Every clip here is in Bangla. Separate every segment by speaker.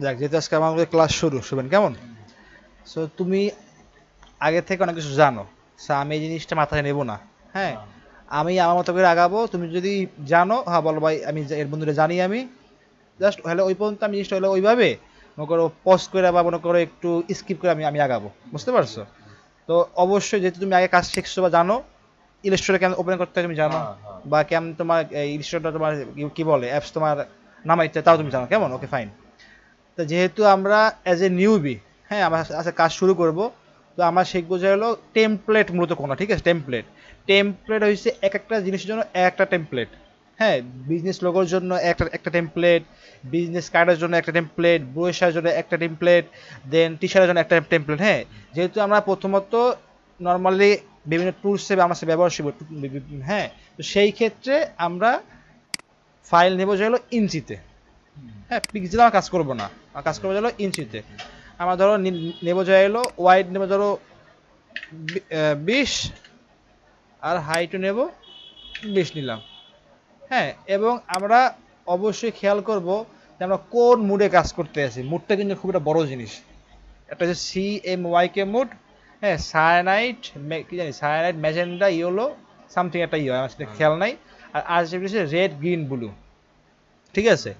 Speaker 1: যাক, যেহেতু আজকে আমাদের ক্লাস শুরুবেন কেমন? সো তুমি আগে থেকে অনেক কিছু জানো, সো আমি এই জিনিসটা মাথায় নেব না। হ্যাঁ, আমি আমার মতো করে আগাবো। তুমি যদি জানো, হ্যাঁ বলো ভাই আমি এর বন্ধুরা জানি আমি, জাস্ট হলে ওই পর্যন্ত আমি জিনিসটা হলে ওইভাবে মনে করো পজ করে বা মনে করো একটু স্কিপ করে আমি আমি আগাবো, বুঝতে পারছো? তো অবশ্যই যেহেতু তুমি আগে কাজ শিখছো বা জানো, ইলাস্ট্রেটর কেমন ওপেন করতে হয় তুমি জানো, বা কেমন তোমার ইলাস্ট্রেটর তোমার কি বলে অ্যাপস তোমার নামাইতে তাও তুমি জানো, কেমন? Okay fine. তো যেহেতু আমরা অ্যাজ এ নিউবি, হ্যাঁ আমরা আজকে কাজ শুরু করব, তো আমরা শিখবো যে হলো টেমপ্লেট মূলত কোনটা, ঠিক আছে? টেমপ্লেট, টেমপ্লেট হচ্ছে এক একটা জিনিসের জন্য এক একটা টেমপ্লেট। হ্যাঁ, বিজনেস লোগোর জন্য একটা একটা টেমপ্লেট, বিজনেস কার্ডের জন্য একটা টেমপ্লেট, ব্রোশারের জন্য একটা টেমপ্লেট, দেন টি শার্টের জন্য একটা টেমপ্লেট। হ্যাঁ, যেহেতু আমরা প্রথমত নর্মালি বিভিন্ন টুলসে আমরা সে ব্যবহার শিখবো, হ্যাঁ, তো সেই ক্ষেত্রে আমরা ফাইল নেবো যে হলো ইঞ্চিতে। হ্যাঁ, পিক্সেল আমার কাজ করবো না, আমার কাজ করবো হলো ইঞ্চিতে। আমার ধরো নেবো যায় এলো ওয়াইড নেবো ধরো 20, আর হাইটও নেব 20 নিলাম। হ্যাঁ, এবং আমরা অবশ্যই খেয়াল করব যে আমরা কোন মুডে কাজ করতে আছি। মুডটা কিন্তু খুব একটা বড় জিনিস। একটা হচ্ছে CMYK মুড, হ্যাঁ, সায়ানাইট, কি জানি সায়ানাইট, ম্যাজেন্ডা, ইয়েলো, সামথিং একটা ইয়ে আমার সেটা খেয়াল নাই। আর RGB হচ্ছে রেড, গ্রিন, ব্লু, ঠিক আছে?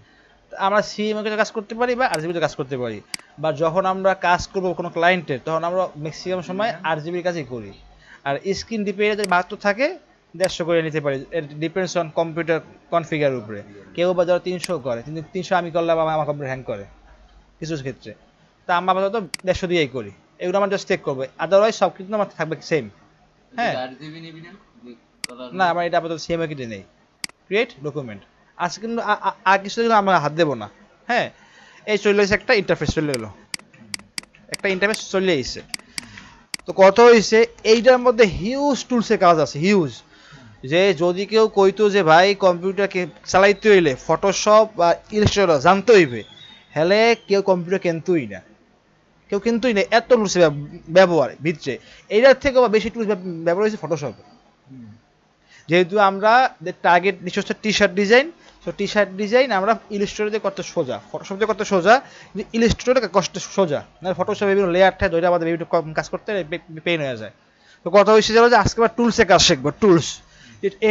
Speaker 1: আমরা সিএমএ কাজ করতে পারি বা আরজিবিতে কাজ করতে পারি, বা যখন আমরা কাজ করবো কোনো ক্লায়েন্টের তখন আমরা ম্যাক্সিমাম সময় আরজিবির কাজই করি। আর স্ক্রিন ডিপেন্ডে যদি 72 থাকে 150 করে নিতে পারি, ডিপেন্ডস অন কম্পিউটার কনফিগারের উপরে। কেউ বা ধরো 300 করে, কিন্তু 300 আমি করলে আমার কম্পিউটার হ্যাং করে কিছু ক্ষেত্রে। তা আমরা আপাতত 150 দিয়েই করি। এগুলো আমরা জাস্ট চেক করবো, আদারওয়াইজ সব কিছু আমার থাকবে সেম। হ্যাঁ, না আমার এটা আপাতত সিএমএ কিটে নেই। ক্রিয়েট ডকুমেন্ট আজকে কিন্তু আর কিছু কিন্তু আমরা হাত দেবো না। হ্যাঁ, এই চলে এসে একটা ইন্টারফেস চলে এলো, একটা ইন্টারফেস চলে এসেছে। তো কত হয়েছে, এইটার মধ্যে হিউজ টুলসের কাজ আছে, হিউজ। যে যদি কেউ কইতো যে ভাই কম্পিউটারকে চালাইতে হইলে ফটোশপ বা ইলাস্ট্রেটর জানতে হইবে, হেলে কেউ কম্পিউটার কিনতই না, কেউ কিনতই না। এত টুলস ব্যবহার ভিতরে, এইটার থেকে বেশি টুলস ব্যবহার হয়েছে ফটোশপ। যেহেতু আমরা টার্গেট নিশ্চয় হচ্ছে টি শার্ট ডিজাইন, তো টি শার্ট ডিজাইন আমরা ইলিস্ট্রেটরে করতে সোজা, ফটোশপ দিয়ে করতে সোজা, কিন্তু ইলিস্ট্রেটরে করতে সোজা না। ফটোশপে বিভিন্ন লেয়ার থাকে, ধরে আমাদের বিভিন্ন কাজ করতে পেন হয়ে যায়। তো কথা হচ্ছে যে আজকে আমরা টুলসে কাজ শিখবো, টুলস।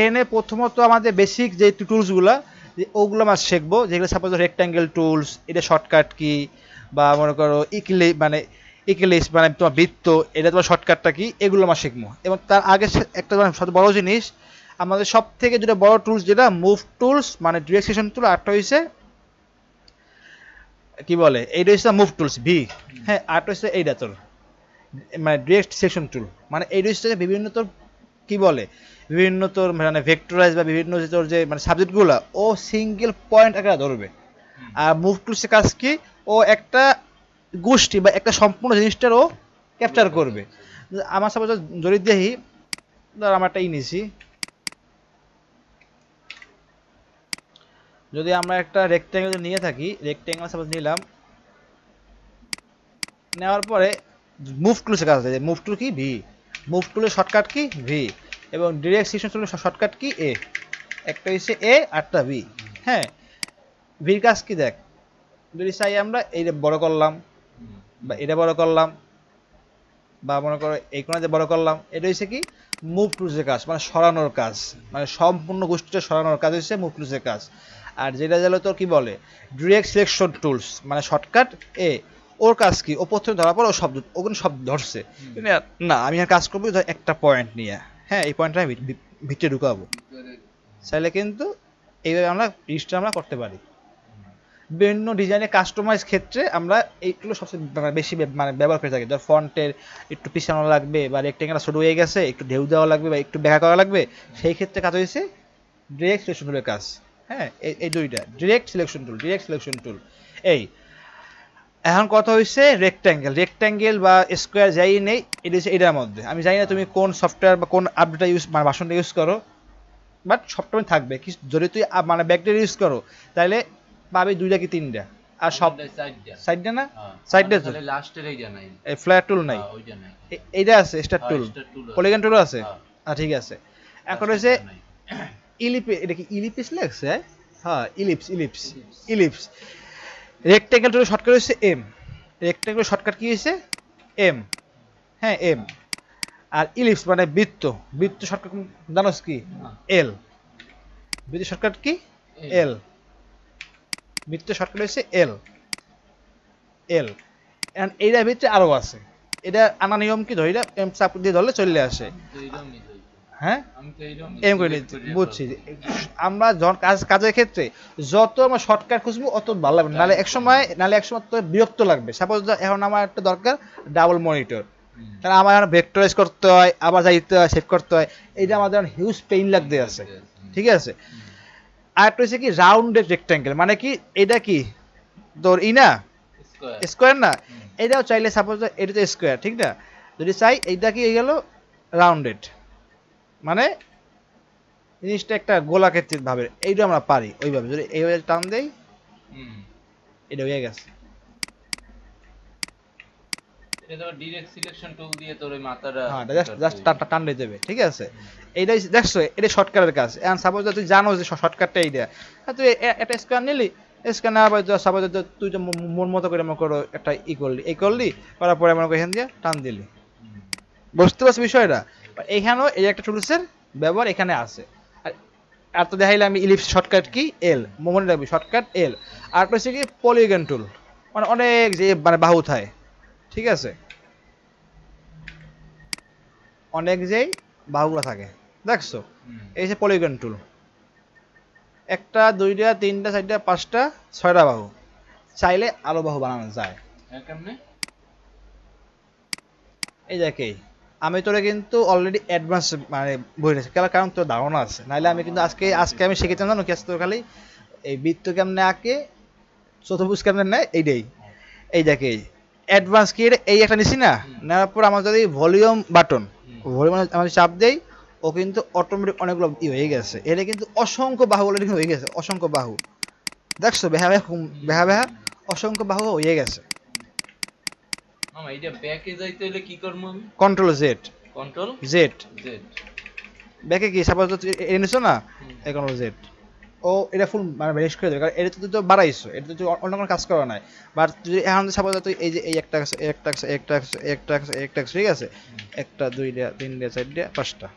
Speaker 1: এনে প্রথমত আমাদের বেসিক যে টুলসগুলো, ওগুলো আমরা শিখবো, যেগুলো সাপোজ রেক্ট্যাঙ্গেল টুলস, এটা শর্টকাট কি, বা মনে করো ইকিলিস মানে তোমার বৃত্ত, এটা তোমার শর্টকাটটা কি, এগুলো আমরা শিখবো। এবং তার আগে একটা সবচেয়ে বড় জিনিস, আমাদের সব থেকে যেটা বড় টুলস যেটা মুভ টুলস, মানে ডিরেকশন টুল। আরটা হইছে কি বলে, এইটা হচ্ছে মুভ টুলস ভি। হ্যাঁ, আরটা হচ্ছে এইটা তোর মানে ডিরেক্ট সেকশন টুল। মানে এইটা হচ্ছে বিভিন্ন তোর কি বলে, বিভিন্ন তোর মানে ভেক্টরাইজ বা বিভিন্ন যে তোর যে মানে সাবজেক্টগুলো ও সিঙ্গেল পয়েন্ট আকারে ধরবে। আর মুভ টুলসের কাজ কি, ও একটা গোষ্ঠী বা একটা সম্পূর্ণ জিনিসটার ও ক্যাপচার করবে। আমার সাপোজ যদি দেখি, ধর আমার একটা নিছি, যদি আমরা একটা রেক্ট্যাঙ্গেল নিয়ে থাকি, রেক্ট্যাঙ্গেল সাপোজ নিলাম, নেওয়ার পরে মুভ টুলসের কাজ আছে। মুভ টুল কি ভি, মুভ টুলের শর্টকাট কি ভি, এবং ডিরেক্ট সেকশন টুলের শর্টকাট কি এ। একটা হচ্ছে এ, আরটা ভি। হ্যাঁ, ভির কাজ কি দেখ, যদি চাই আমরা এইটা বড় করলাম বা এটা বড় করলাম, বা মনে করো এই কোণাতে বড় করলাম, এটা হচ্ছে কি মুভ টুলসের কাজ, মানে সরানোর কাজ, মানে সম্পূর্ণ গোষ্ঠীটা সরানোর কাজ হচ্ছে মুভ টুলসের কাজ। আর যেটা গেল তোর কি বলে ডিরেক্ট সিলেকশন টুলস, মানে শর্টকাট এ, ওর কাজ কি, ও প্রথমে ধরার পর ও শব্দ, ও কিন্তু শব্দ ধরছে, না আমি আর কাজ করবো একটা পয়েন্ট নিয়ে। হ্যাঁ, এই পয়েন্টটা আমি ভিতরে ঢুকাবো, চাইলে কিন্তু এইভাবে আমরা রেজিস্টার আমরা করতে পারি। বিভিন্ন ডিজাইনের কাস্টমাইজ ক্ষেত্রে আমরা এইগুলো সবচেয়ে বেশি মানে ব্যবহার করে থাকি। ধর ফন্টের একটু পিছানো লাগবে, বা রেক্টেঙ্গেল ছোট হয়ে গেছে, একটু ঢেউ দেওয়া লাগবে, বা একটু ব্যাখ্যা করা লাগবে, সেই ক্ষেত্রে কাজ হয়েছে ডিরেক্ট সিলেকশন টুলের কাজ। হ্যাঁ, এই দুইটা direct selection tool, direct selection tool. এই এখন কথা হচ্ছে রেক্ট্যাঙ্গেল, রেক্ট্যাঙ্গেল বা স্কোয়ার যাই নেই, এটা হচ্ছে এটার মধ্যে। আমি জানি না তুমি কোন সফটওয়্যার বা কোন আপডেটটা ইউজ মানে ভার্সনটা ইউজ করো, বাট সবসময় থাকবে কি, যদি তুই মানে ব্যাকটেরিয়া ইউজ করো তাহলে পাবে দুইটা কি তিনটা। আর সব সাইডটা না, সাইডটা তো
Speaker 2: লাস্টের এই জানাই
Speaker 1: এই ফ্ল্যাট টুল নাই,
Speaker 2: ওইটা নাই।
Speaker 1: এইটা আছে স্টার টুল,
Speaker 2: স্টার টুল আছে।
Speaker 1: পলিগন টুলও আছে। ঠিক আছে, এখন হচ্ছে
Speaker 2: লাস্টেরটা নাই।
Speaker 1: ইলিপে, এটা কি ইলিপিস লাগছে? হ্যাঁ, ইলিপস, ইলিপস, ইলিপস। রেক্টেঙ্গেল টুলের শর্টকাট হচ্ছে এম, রেক্টেঙ্গেল শর্টকাট কি হয়েছে এম, হ্যাঁ এম। আর ইলিপস মানে বৃত্ত, বৃত্ত শর্টকাট জানোস কি এল, বৃত্ত শর্টকাট কি এল, বৃত্ত শর্টকাট হচ্ছে এল, এল। এন্ড এইটার ভিতরে আরো আছে, এটা আনা নিয়ম কি ধরি এম চাপ দিয়ে ধরলে চলে আসে, হ্যাঁ এম করে নিচ্ছি বুঝছি। আমরা যখন কাজের ক্ষেত্রে যত আমরা শর্টকাট খুঁজবো অত ভালো লাগবে, নাহলে একসময় তো বিরক্ত লাগবে। সাপোজ এখন আমার একটা দরকার ডাবল মনিটর, তাহলে আমার ভেক্টরাইজ করতে হয়, আবার যাইতে হয়, সেভ করতে হয়, এইটা আমাদের হিউজ পেইন লাগতে আছে, ঠিক আছে। আর একটা হচ্ছে কি রাউন্ডেড রেক্ট্যাঙ্গেল, মানে কি এটা কি তোর না স্কোয়ার না, এটাও চাইলে সাপোজ এটা তো স্কোয়ার ঠিক না, যদি চাই এইটা কি হয়ে গেল রাউন্ডেড, মানে জিনিসটা একটা গোলাকৃতির ভাবে, এইটা আমরা পারি ওইভাবে যদি এইভাবে টান দেই এটা হয়ে গেছে।
Speaker 2: এটা তো ডাইরেক্ট সিলেকশন টুল দিয়ে তোর ওই মাথাটা
Speaker 1: হ্যাঁ জাস্ট টান দিয়ে দেবে, ঠিক আছে। এইটাই দেখছো এটা শর্টকাটের কাজ। এখন সাপোজ তুই জানো যে শর্টকাটটা এইটা, তুই একটা স্ক্যান নিলি, স্ক্যান নেওয়ার পরে সাপোজ তুই যে মন মতো করে মনে করো একটা করলি করার পরে মনে করি এখান দিয়ে টান দিলি, বুঝতে পারছি বিষয়টা। এইখানেও এই একটা টুলসের ব্যবহার এখানে আছে। আর তো দেখাইলে আমি ইলিপস শর্টকাট কি এল, মনে রাখবি শর্টকাট এল। আর হচ্ছে কি পলিগন টুল, মানে অনেক যে মানে বাহু থাকে, ঠিক আছে, অনেক যেই বাহুগুলো থাকে দেখছো, এই যে পলিগন টুল, একটা দুইটা তিনটা চারটা পাঁচটা ছয়টা বাহু, চাইলে আরো বাহু বানানো যায়। এই দেখে আমি তোরে কিন্তু অলরেডি অ্যাডভান্স মানে বই নিয়েছি, কারণ তোর ধারণা আছে, নাহলে আমি কিন্তু আজকে আমি শিখেছিলাম জানো কি, তোর খালি এই বৃত্ত কেমনে আঁকে, চতুর্ভুজ কেমনে নেয় এইটাই। এই দেখে অ্যাডভান্স কি এই একটা নিছি না, নেওয়ার পর আমার যদি ভলিউম বাটন, ভলিউম আমি চাপ দেই, ও কিন্তু অটোমেটিক অনেকগুলো হয়ে গেছে। এটা কিন্তু অসংখ্য বাহু অলরেডি হয়ে গেছে, অসংখ্য বাহু দেখছো, বেহা বেহা অসংখ্য বাহু হয়ে গেছে।
Speaker 2: মামা এটা ব্যাকে যাইতে হলে কি করব আমি?
Speaker 1: Control Z,
Speaker 2: control
Speaker 1: Z,
Speaker 2: Z.
Speaker 1: ব্যাকে কি সাপোজ এ নিছো না, এই কন্ট্রোল জেড, ও এটা ফুল মানে ভ্যানিশ করে দেবে, কারণ এটা তো বাড়াইছো, এটা তো অন্য কোনো কাজ করা নাই। বাট যদি এখন সাপোজ তুই এই যে এই একটা আছে, একটা আছে, একটা আছে, একটা আছে, একটা আছে, ঠিক আছে, একটা দুইটা তিনটা চারটা পাঁচটা,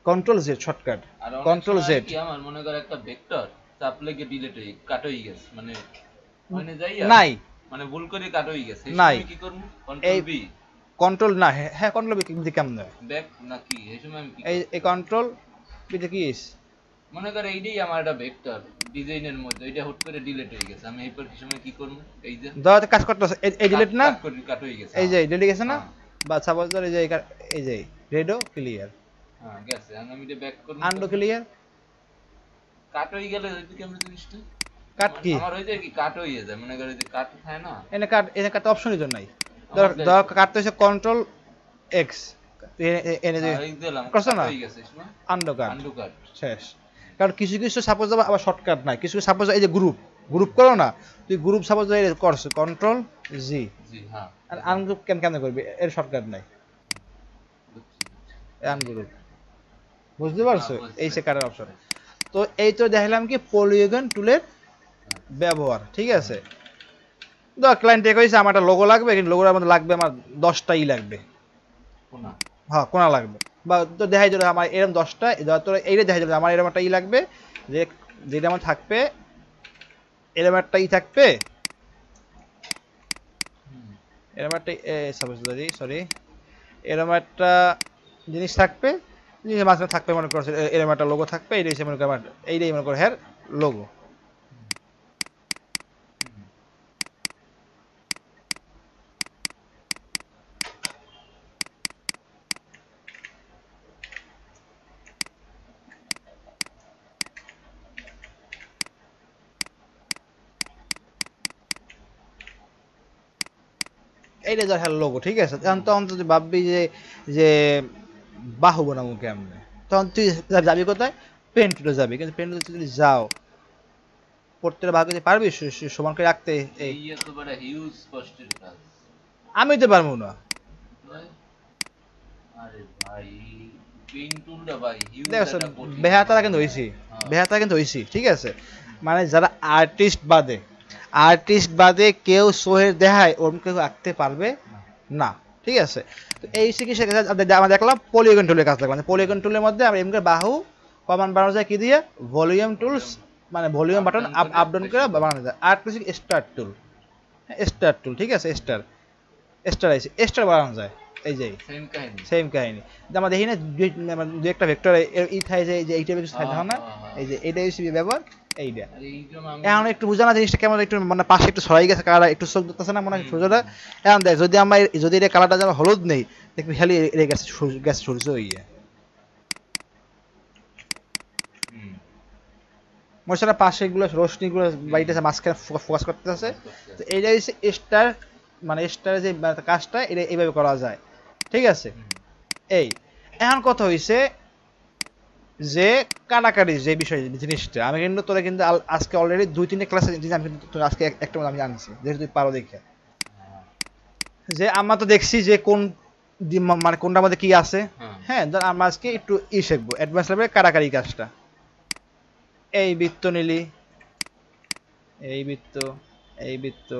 Speaker 1: control Z shortcut, control Z.
Speaker 2: কি আমার মনে করে একটা ভেক্টর চাপলে গিয়ে ডিলিট হয়ে কাট হয়ে গেছে, মানে মানে যাই
Speaker 1: নাই,
Speaker 2: মানে ভুল করে কাট হয়ে গেছে,
Speaker 1: নাই
Speaker 2: কি করব? কন্ট্রোল বি,
Speaker 1: কন্ট্রোল না, হ্যাঁ কন্ট্রোল বি কিন্তু কেমন হয়
Speaker 2: ব্যাক নাকি এই সময় আমি কি
Speaker 1: এই কন্ট্রোল বিতে কি ইস
Speaker 2: মনে করে এইটাই আমার একটা ভেক্টর ডিজাইনের মধ্যে, এটা হুট করে ডিলিট হয়ে গেছে, আমি এরপর কি সময় কি করব? এই যে
Speaker 1: দাও কাজ করতেছে, এই ডিলিট না,
Speaker 2: কাট হয়ে গেছে,
Speaker 1: এই যে ডিলিট গেছে না, বা সাপোজ ধর এই যে রেডো ক্লিয়ার,
Speaker 2: হ্যাঁ গেছে, আমি এটা ব্যাক করব,
Speaker 1: আন্ডো ক্লিয়ার,
Speaker 2: কাট হয়ে গেলে হইতো কেমন জিনিসটা,
Speaker 1: কাট কি
Speaker 2: আমার হইছে কি কাট হয়ে যায়, মনে করে যে কাট থাকে না,
Speaker 1: এনে কাট অপশনই তো নাই, ধর কাটতে হচ্ছে কন্ট্রোল এক্স, এনে যে করছো না আন্ডো কাট শেষ। কারণ কিছু কিছু সাপোজ আবার শর্টকাট নাই, কিছু সাপোজ এই যে গ্রুপ করো না, তুই গ্রুপ সাপোজ করছো কন্ট্রোল জি,
Speaker 2: হ্যাঁ,
Speaker 1: আর আনগ্রুপ কেমনে করবি, এর শর্টকাট নাই, আনগ্রুপ, বুঝতে পারছো, এই সে কাটার অপশন। তো এই তো দেখালাম কি পলিগন টুলের ব্যবহার, ঠিক আছে। ধর ক্লায়েন্ট কইছে আমার একটা লোগো লাগবে, কিন্তু লোগোর মধ্যে লাগবে আমার 10টা লাগবে, হ্যাঁ কোনা লাগবে, বা তো দেখাই দিল আমার এরকম 10টা, তোর এইটা দেখাই দিল আমার এরকম একটা লাগবে, যে যেটা আমার থাকবে এরকম একটা থাকবে, এরকম একটা সরি এরকম একটা জিনিস থাকবে, জিনিসের মাঝখানে থাকবে মনে করছে এরকম একটা লোগো থাকবে, এইটাই মনে করো আমার এইটাই মনে করো হ্যাঁ লোগো। এইটা ধর হ্যাঁ লোগো, ঠিক আছে। তখন তুই ভাববি যে বাহু বানাবো কেমনে, তখন তুই যাবি কোথায়, পেন্ট টুলে যাবি, কিন্তু পেন্ট টুলে যদি যাও প্রত্যেকটা ভাগ যদি পারবি সমান করে রাখতে, এই
Speaker 2: এত বড় হিউজ কষ্টের কাজ
Speaker 1: আমি তো পারবো না।
Speaker 2: আরে ভাই পেইন্ট টুলটা ভাই হিউজ
Speaker 1: দেখো
Speaker 2: একটা কঠিন,
Speaker 1: বেহাতারা কিন্তু হইছি, বেহাতারা কিন্তু হইছি, ঠিক আছে। মানে যারা আর্টিস্ট বাদে আর্টিস্ট বাদে কেউ সোহের দেখায় ওরকম কেউ আঁকতে পারবে না, ঠিক আছে। তো এই চিকিৎসা আমরা দেখলাম পলিগন টুলের কাজ দেখলাম, পলিগন টুলের মধ্যে আমরা এমনি বাহু কমান বানানো যায় কি দিয়ে, ভলিউম টুলস, মানে ভলিউম বাটন আপ ডাউন করে বানানো যায়। আর কিছু স্টার টুল, স্টার টুল, ঠিক আছে, স্টার স্টার আইছে, স্টার বানানো যায়। এই যে
Speaker 2: সেম কাহিনী।
Speaker 1: সেম কাহিনী, আমরা দেখি না দুই একটা ভেক্টর ই থাকে যে এইটা কিছু থাকে না, এই যে এইটা হচ্ছে ব্যবহার এইটা।
Speaker 2: আর এইরকম আমি
Speaker 1: এখন একটু বুঝানো জিনিসটা কেমন, একটু মানে পাশে একটু ছড়াই গেছে কালার, একটু চোখ ধরতেছে না মনে হয় সোজাটা। এখন দেখ যদি আমরা যদি এটা কালারটা যেন হলুদ নেই, দেখবি খালি এটা গেছে গেছে সূর্য ইয়ে
Speaker 2: হুম,
Speaker 1: মশলা পাশে এগুলো রোশনিগুলো বাইটেছে মাঝখানে ফোকাস করতেছে। তো এইটা হচ্ছে স্টার, মানে স্টারের যে কাজটা এটা এইভাবে করা যায়, ঠিক আছে। এই এখন কথা হইছে যে কাটাকাটি যে বিষয় জিনিসটা, আমি কিন্তু তোরা কিন্তু আজকে অলরেডি 2-3 ক্লাসে আমি কিন্তু তোর আজকে একটা আমি জানছি যেহেতু তুই পারো দেখে, যে আমরা তো দেখছি যে কোন মানে কোনটার মধ্যে কি আছে। হ্যাঁ, ধর আমরা আজকে একটু শিখবো অ্যাডভান্স লেভেলের কাটাকাটি কাজটা। এই বৃত্ত নিলি, এই বৃত্ত, এই বৃত্ত,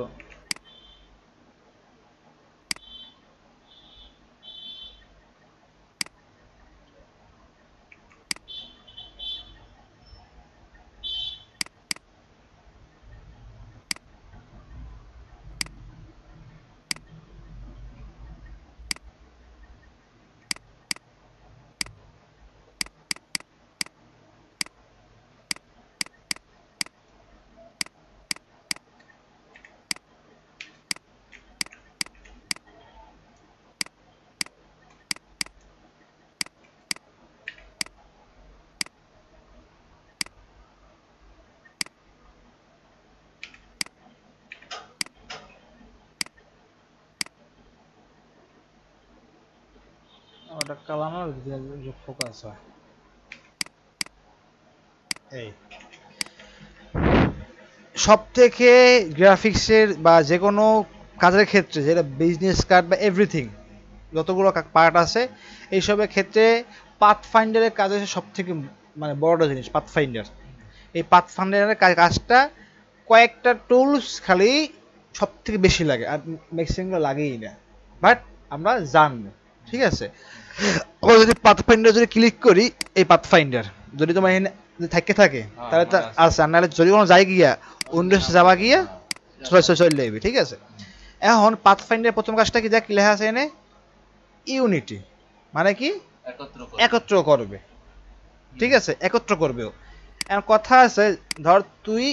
Speaker 1: ওটা কালানো ফোকাস হয়। এই সব থেকে গ্রাফিক্সের বা যে কোনো কাজের ক্ষেত্রে, যেটা বিজনেস কার্ড বা এভরিথিং যতগুলো পার্ট আছে এইসবের ক্ষেত্রে পাথ ফাইন্ডারের কাজ হচ্ছে সব থেকে মানে বড় জিনিস। পাথ ফাইন্ডার, এই পাথ ফাইন্ডারের কাজটা কয়েকটা টুলস খালি সব থেকে বেশি লাগে, আর ম্যাক্সিমামগুলো লাগেই না, বাট আমরা জানবো, ঠিক আছে। আমরা যদি পাথ ফাইন্ডার যদি ক্লিক করি, এই পাথ ফাইন্ডার যদি তোমার এখানে থাকে থাকে তাহলে তো আচ্ছা, আর নাহলে যদি কোনো যায় গিয়া উইন্ডোজ যাবা গিয়া চলে যাবে, ঠিক আছে। এখন পাথ ফাইন্ডার প্রথম কাজটা কি দেখ লেখা আছে এনে ইউনিটি, মানে কি একত্র করবে, ঠিক আছে, একত্র করবেও। এখন কথা আছে, ধর তুই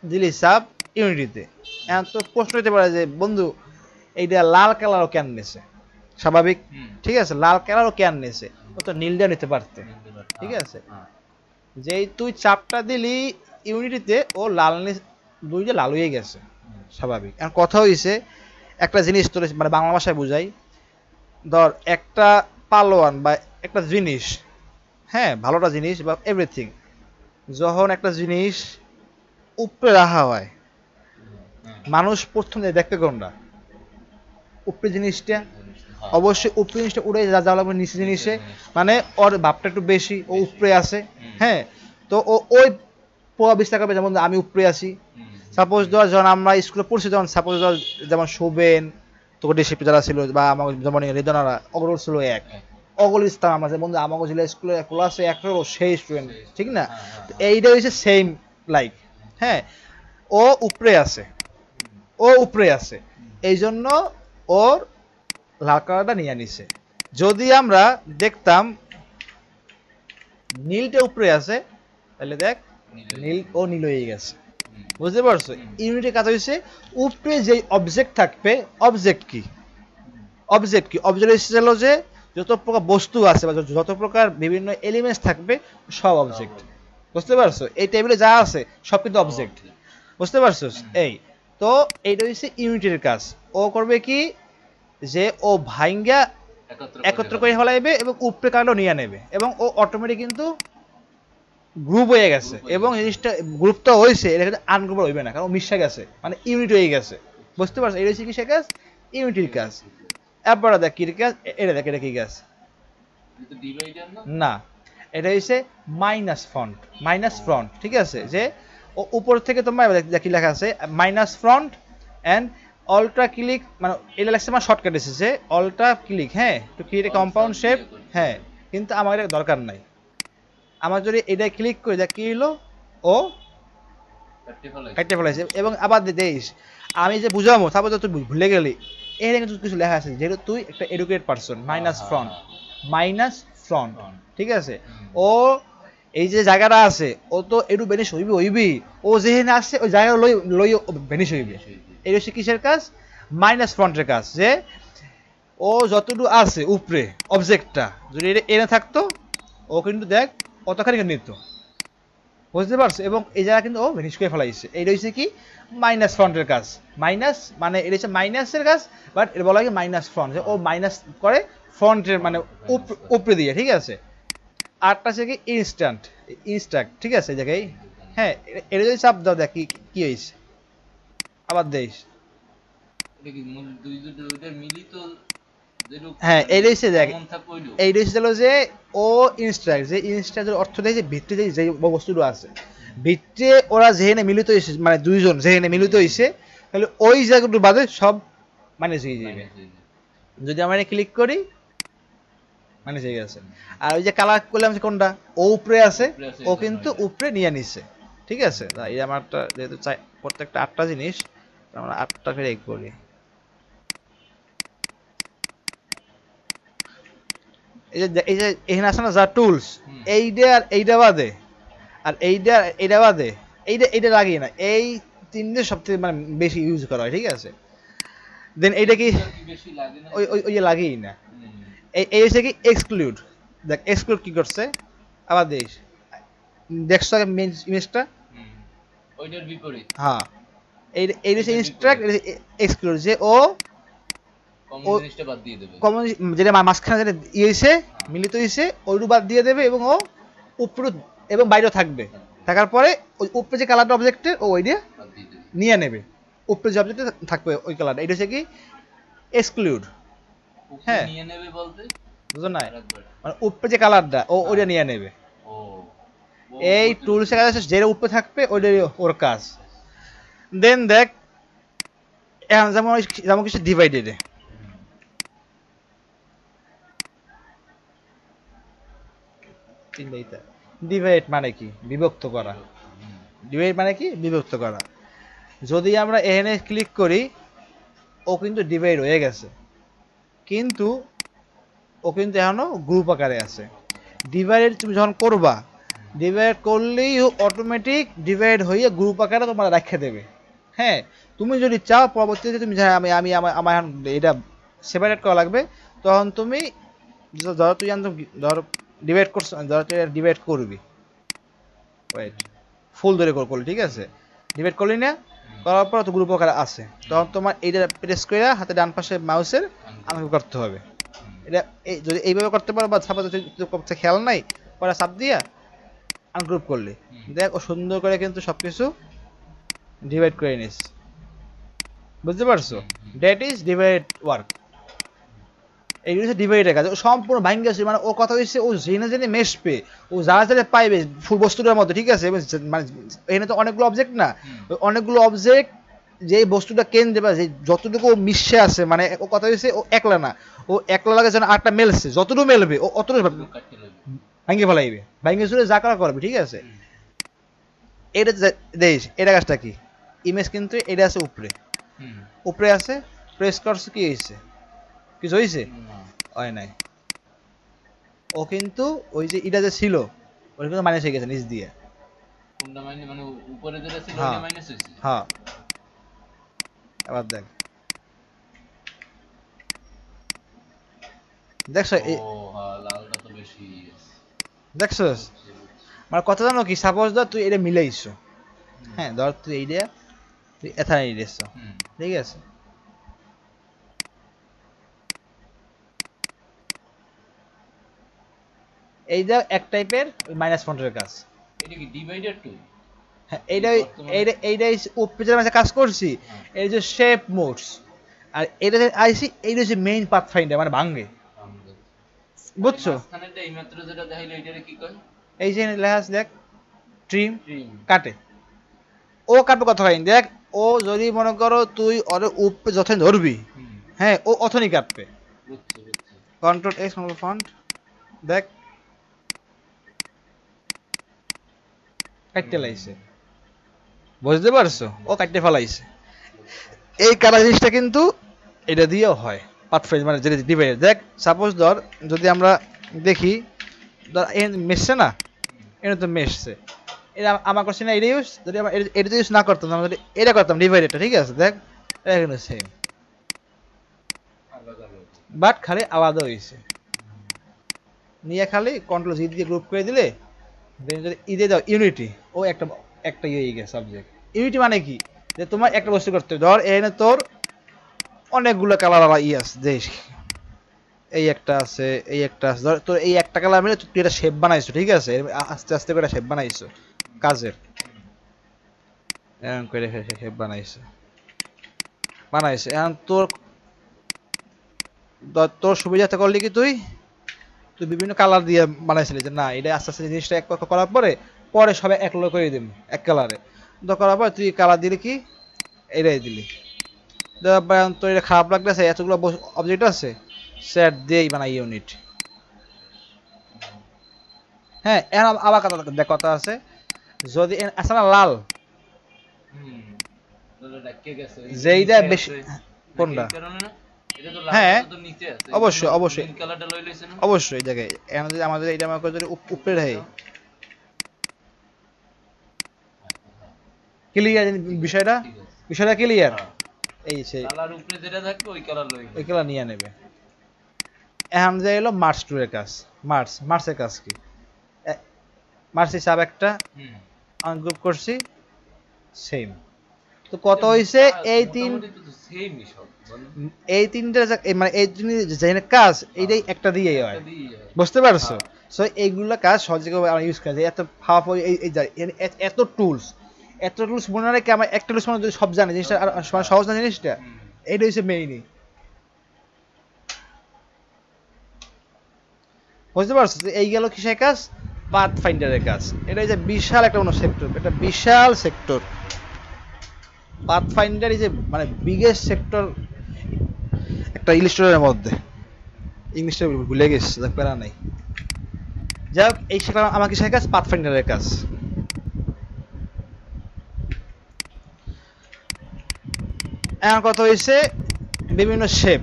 Speaker 1: দিলি সাব ইউনিটিতে, এখন তোর প্রশ্ন হতে পারে যে বন্ধু এইটা লাল কালারও কেন নিছে, স্বাভাবিক, ঠিক আছে, লাল কালারও কেন নিছে, ও তো নীলটা নিতে পারতে, ঠিক আছে। যেই তুই চাপটা দিলি ইউনিটিতে, ও লাল দুইটা লাল হয়ে গেছে, স্বাভাবিক। এখন কথা হইছে একটা জিনিস তোর মানে বাংলা ভাষায় বুঝাই, ধর একটা পালোয়ান বা একটা জিনিস, হ্যাঁ ভালোটা জিনিস বা এভরিথিং, যখন একটা জিনিস উপরে রাখা হয়, মানুষ প্রথমে দেখতে কোনটা, উপরে জিনিসটা, অবশ্যই উপরে জিনিসটা উড়ে যাওয়া লাগবে নিচে জিনিসে, মানে ওর ভাবটা একটু বেশি, ও উপরে আছে, হ্যাঁ। তো ও ওই প্রভাব বিস্তার করবে, যেমন আমি উপরে আছি। সাপোজ ধর যখন আমরা স্কুলে পড়ছি, যখন সাপোজ ধর যেমন শোভেন তোর ডিসিপি যারা ছিল বা আমাকে যেমন রেদনারা অগ্রল ছিল এক, অগল ইসলাম আমরা বন্ধু আমাকে ছিল স্কুলে ক্লাসে একশো সেই স্টুডেন্ট, ঠিক না। এইটা হচ্ছে সেম লাইক, হ্যাঁ, ও উপরে আছে, ও উপরে আছে, এই জন্য ওর লাল কালারটা নিয়ে নিছে। যদি আমরা দেখতাম নীলটা উপরে আছে, তাহলে দেখ নীল ও নীল হয়ে গেছে, বুঝতে পারছো। ইউনিটের কাজ হচ্ছে উপরে যে অবজেক্ট থাকবে, অবজেক্ট কি, অবজেক্ট কি, অবজেক্ট হলো যে যত প্রকার বস্তু আছে বা যত প্রকার বিভিন্ন এলিমেন্টস থাকবে সব অবজেক্ট, বুঝতে পারছো। এই টেবিলে যা আছে সব কিন্তু অবজেক্ট, বুঝতে পারছো। এই তো এইটা হচ্ছে ইউনিটের কাজ, ও করবে কি যে ও ভাইঙ্গা একত্র করে ফেলাইবে এবং উপরে কালো নিয়ে নেবে, এবং ও অটোমেটিক কিন্তু গ্রুপ হয়ে গেছে, এবং জিনিসটা গ্রুপটা হয়েছে, এটা কিন্তু আনগ্রুপ হইবে না, কারণ মিশে গেছে, মানে ইউনিট হয়ে গেছে, বুঝতে পারছো। এটা হচ্ছে কিসের কাজ, ইউনিটির কাজ। এরপরে দেখ কি কাজ, এটা দেখ এটা কি কাজ, না এটা হচ্ছে মাইনাস ফ্রন্ট, মাইনাস ফ্রন্ট, ঠিক আছে। যে ও উপর থেকে তোমার কি লেখা আছে মাইনাস ফ্রন্ট এন্ড অল্ট্রা ক্লিক, মানে এটা লেখছে আমার শর্টকাট এসেছে অল্ট্রা ক্লিক, হ্যাঁ, to create a compound shape, হ্যাঁ, কিন্তু আমার এটা দরকার নাই। আমার যদি এটা ক্লিক করে যা কি হলো, ও কাটতে ফেলাইছে। এবং আবার দেখিস আমি যে বুঝাবো তারপর তুই ভুলে গেলি, এখানে কিন্তু কিছু লেখা আছে, যেহেতু তুই একটা এডুকেটেড পারসন, মাইনাস ফ্রন্ট, ঠিক আছে। ও এই যে জায়গাটা আছে ও তো একটু বেনিশ হইবি, ও যেখানে আসছে ওই জায়গা লই লই বেনিশ হইবে। এই হচ্ছে কিসের কাজ? মাইনাস ফ্রন্টের কাজ। যে ও যতটুকু আছে উপরে অবজেক্টটা যদি এটা এনে থাকতো, ও কিন্তু দেখ অতখানি নিত, বুঝতে পারছো? এবং এই জায়গা কিন্তু ও ভেনিশ করে ফেলাইছে। এইটা হচ্ছে কি মাইনাস ফ্রন্টের কাজ। মাইনাস মানে এটা হচ্ছে মাইনাসের কাজ, বাট এটা বলা হয় মাইনাস ফ্রন্ট, ও মাইনাস করে ফ্রন্টের মানে উপরে দিয়ে, ঠিক আছে। আরটা হচ্ছে কি ইনস্ট্যান্ট, ঠিক আছে এই জায়গায়, হ্যাঁ, এটা যদি চাপ দাও দেখ কি কি হয়েছে, আবার দেখ, হ্যাঁ এই রয়েছে দেখ, এই রয়েছে হলো যে ও ইনস্ট্রাক্ট, যে ইনস্ট্রাক্টের অর্থ দেয় যে ভিত্তিতে যে বস্তুটা আছে ভিত্তিতে ওরা যেখানে মিলিত হয়েছে, মানে দুইজন যেখানে মিলিত হয়েছে, তাহলে ওই জায়গাটু বাদে সব মানে হয়ে যাবে। যদি আমরা ক্লিক করি মানে হয়ে গেছে। আর ওই যে কালার করলাম কোনটা, ও উপরে আছে, ও কিন্তু উপরে নিয়ে নিচ্ছে, ঠিক আছে। এই আমারটা যেহেতু চাই প্রত্যেকটা 8টা জিনিস, আমরা 8টা করে করি। এই যে এখানে আছে না যা টুলস, এইটা আর এইটা বাদে, আর এইটা আর এইটা বাদে, এইটা লাগিয়ে না, এই তিনটে সবথেকে মানে বেশি ইউজ করা হয়, ঠিক আছে। দেন এইটা কি ওই ওই ওই লাগেই না। এই হচ্ছে কি এক্সক্লুড। দেখ এক্সক্লুড কি করছে, আবার দেখছো মেন ইমেজটা,
Speaker 2: ওইটার বিপরীত,
Speaker 1: হ্যাঁ, এই হচ্ছে ইনস্ট্রাক্ট, এক্সক্লুড, যে ও
Speaker 2: কমিউনিস্টটা বাদ দিয়ে দেবে,
Speaker 1: কমন যেটা মাঝখানে যেটা ইয়েছে মিলিত হয়েছে ওইটু বাদ দিয়ে দেবে, এবং ও উপরে এবং বাইরে থাকবে, থাকার পরে ওই উপরে যে কালারটা অবজেক্টের ও ওই দিয়ে নিয়ে নেবে, উপরে যে অবজেক্টে থাকবে ওই কালারটা, এটা হচ্ছে কি এক্সক্লুড, হ্যাঁ,
Speaker 2: নিয়ে নেবে বলতে
Speaker 1: বুঝো না, মানে উপরে যে কালারটা ও ওইটা নিয়ে নেবে। এই টুলসের কাজ আছে যেটা উপরে থাকবে ওইটাই ওর কাজ। দেন দেখ এখন যেমন কিছু ডিভাইডেড, ডিভাইড মানে কি বিভক্ত করা, ডিভাইড মানে কি বিভক্ত করা। যদি আমরা এখানে ক্লিক করি ও কিন্তু ডিভাইড হয়ে গেছে, কিন্তু ও কিন্তু এখনো গ্রুপ আকারে আছে। ডিভাইড তুমি যখন করবা, ডিভাইড করলেই অটোমেটিক ডিভাইড হয়ে গ্রুপ আকারে তোমার রেখে দেবে, হ্যাঁ। তুমি যদি চাও পরবর্তীতে তুমি আমি আমি আমার এটা সেপারেট করা লাগবে, তখন তুমি ধরো তুই ধরো ডিভাইড করছো, ধরো তুই ডিভাইড করবি, ওয়েট ফুল ধরে করলি, ঠিক আছে, ডিভাইড করলি না, করার পর তো গ্রুপ আকারে আছে, তখন তোমার এইটা প্রেস করে হাতে ডান পাশে মাউসের আনগ্রুপ করতে হবে। এটা যদি এইভাবে করতে পারো, বা সাপোজ করতে খেয়াল নাই, পরে চাপ দিয়া আনগ্রুপ করলি, দেখ ও সুন্দর করে কিন্তু সবকিছু ডিভাইড করে নিস, বুঝতে পারছো? That is divide work. এই হচ্ছে ডিভাইডের কাজ, ও সম্পূর্ণ ভাঙ্গা, মানে ও কথা হচ্ছে ও জেনে জেনে মেশবে, ও যারা যারা পাইবে ফুল বস্তুটার মধ্যে, ঠিক আছে। মানে এখানে তো অনেকগুলো অবজেক্ট না, অনেকগুলো অবজেক্ট যে বস্তুটা কেন্দ্রে বা যে যতটুকু মিশে আছে, মানে ও কথা হচ্ছে ও একলা না, ও একলা লাগে যেন 8টা মেলছে, যতটুকু মেলবে ও অতটুকু ভাঙ্গে ফেলাইবে, ভাঙ্গে চুলে যা করা করবে, ঠিক আছে। এটা দেখ এটা কাজটা কি, ইমেজ কিন্তু এটা আছে উপরে, উপরে আছে, প্রেস করছে কি হয়েছে, কিছু হয়েছে হয় নাই, ও কিন্তু ওই যে এটা যে ছিল ওটা কিন্তু মাইনাস হয়ে গেছে নিচ দিয়ে,
Speaker 2: কোনটা মাইনাস মানে উপরে যেটা ছিল ওটা মাইনাস হইছে,
Speaker 1: হ্যাঁ। আবার দেখ, দেখছো
Speaker 2: ও হ্যাঁ লালটা তো বেশি,
Speaker 1: দেখছো মানে কথা জানো কি, সাপোজ ধর তুই এটা মিলাইছো, হ্যাঁ, ধর তুই এইটা তুই এথানে দিয়েছো, ঠিক আছে, এইটা এক টাইপের মাইনাস ফন্টের কাজ।
Speaker 2: এটা কি ডিভাইডার টুল?
Speaker 1: হ্যাঁ, এইটাই উপরে মাঝে কাজ করছি, এই যে শেপ মোডস, আর এটা আইসি এইটা হচ্ছে মেইন পাথ ফাইন্ডার, মানে ভাঙ্গে, বুঝছো?
Speaker 2: মাঝখানেরটা এই মাত্র যেটা দেখাইলো এটারে কি কয়?
Speaker 1: এই যে লেখা আছে দেখ, ট্রিম কাটে, ও কাটবে কত হয় দেখ, ও যদি মনে করো তুই ওর উপরে যতই ধরবি,
Speaker 2: হুম,
Speaker 1: হ্যাঁ ও অথনি কাটবে।
Speaker 2: বুঝছি বুঝছি।
Speaker 1: কন্ট্রোল এক্স কন্ট্রোল ফন্ট, দেখ কাটতে লাইছে, বুঝতে পারছো? ও কাটতে ফেলাইছে। এই কাটা জিনিসটা কিন্তু এটা দিয়েও হয় পাথ ফ্রেজ, মানে যেটা ডিভাইড। দেখ সাপোজ ধর যদি আমরা দেখি, ধর মেশছে না, এটা তো মেশছে, এটা আমার করছি না এটা ইউজ, যদি আমরা এটা ইউজ না করতাম, আমরা যদি এটা করতাম ডিভাইডেডটা, ঠিক আছে দেখ এটা কিন্তু সেম,
Speaker 2: আলাদা আলাদা।
Speaker 1: বাট খালি আলাদা হয়েছে। নিয়ে খালি কন্ট্রোল জি দিয়ে গ্রুপ করে দিলে, দেন যদি ই দিয়ে দাও ইউনিটি, ও একটা একটা ইয়ে গেছে সাবজেক্ট। ইউনিটি মানে কি, যে তোমার একটা বস্তু করতে হবে, ধর এখানে তোর অনেকগুলো কালার আলা ই আছে দেখ, এই একটা আছে, এই একটা আছে, ধর তোর এই একটা কালার মিলে তুই একটা শেপ বানাইছো, ঠিক আছে, আস্তে আস্তে করে শেপ বানাইছো কাজের, এরকম করে শেপ বানাইছো, বানাইছে। এখন তোর তোর সুবিধাতে করলি কি, তুই তুই বিভিন্ন কালার দিয়ে বানাইছিলি, যে না এটা আস্তে আস্তে জিনিসটা এক করার পরে পরে সবাই এক লোক করে দিবি এক কালারে, তো করার পর তুই কালার দিলি কি এটাই দিলি, দেওয়ার পর এখন তোর এটা খারাপ লাগতেছে, এতগুলো অবজেক্ট আছে, সেট দিয়েই বানাই ইউনিট। হ্যাঁ এখন আবার কথা দেখ, কথা আছে যদি আছে না লাল,
Speaker 2: হুম, তাহলে ডাক্কে গেছে, এই যে
Speaker 1: যেইটা
Speaker 2: নিচে
Speaker 1: বেশি,
Speaker 2: আছে,
Speaker 1: কোনটা?
Speaker 2: এই কারণে না? এটা তো
Speaker 1: হ্যাঁ
Speaker 2: লালটা তো নিচে আছে, এই
Speaker 1: অবশ্যই
Speaker 2: জন্য
Speaker 1: অবশ্যই
Speaker 2: green কালারটা লই লইছে না?
Speaker 1: অবশ্যই, এই জায়গায় এখন যদি আমাদের এটা মনে করে যদি উপরে রাখি, ক্লিয়ার বিষয়টা,
Speaker 2: ঠিক আছে।
Speaker 1: বিষয়টা ক্লিয়ার।
Speaker 2: হ্যাঁ,
Speaker 1: এই সেই
Speaker 2: কালার উপরে যেটা থাকবে ওই কালার লই লইছে।
Speaker 1: ওইগুলো নিয়ে নেবে। এখন যে এলো মার্চ টুরের কাজ, মার্চের কাজ কি, মার্চ হিসাব একটা
Speaker 2: হুম,
Speaker 1: আনগ্রুপ করছি, সেম। তো কত হয়েছে এই তিন,
Speaker 2: মোটামুটি তো সেমই সব, বল।
Speaker 1: এই তিনটা মানে এই যে কাজ এইটাই একটা দিয়েই হয়,
Speaker 2: একটা দিয়েই হয়।
Speaker 1: বুঝতে পারছো?
Speaker 2: হ্যাঁ।
Speaker 1: সো এইগুলা কাজ সহজে আমরা ইউজ করি, এত পাওয়ারফুল এত টুলস, এত টুলস মনে রাখে আমার একটা টুলস মনে যদি সব জানে জিনিসটা আর মানে সহজ না জিনিসটা,
Speaker 2: হুম,
Speaker 1: এইটা হচ্ছে মেইনই, বুঝতে পারছো? যে এই গেল কিসের কাজ, পাথ ফাইন্ডারের কাজ। এটা যে বিশাল একটা অন্য সেক্টর, এটা বিশাল sector, Pathfinder is a মানে বিগেস্ট সেক্টর একটা ইলিস্ট্রেটরের মধ্যে। ইংলিশটা ভুলে গেছি, দেখ প্যারা নাই। যাই হোক এই শেখা আমার কিসের কাজ, পাথ ফাইন্ডারের কাজ। এখন কথা হয়েছে বিভিন্ন শেপ,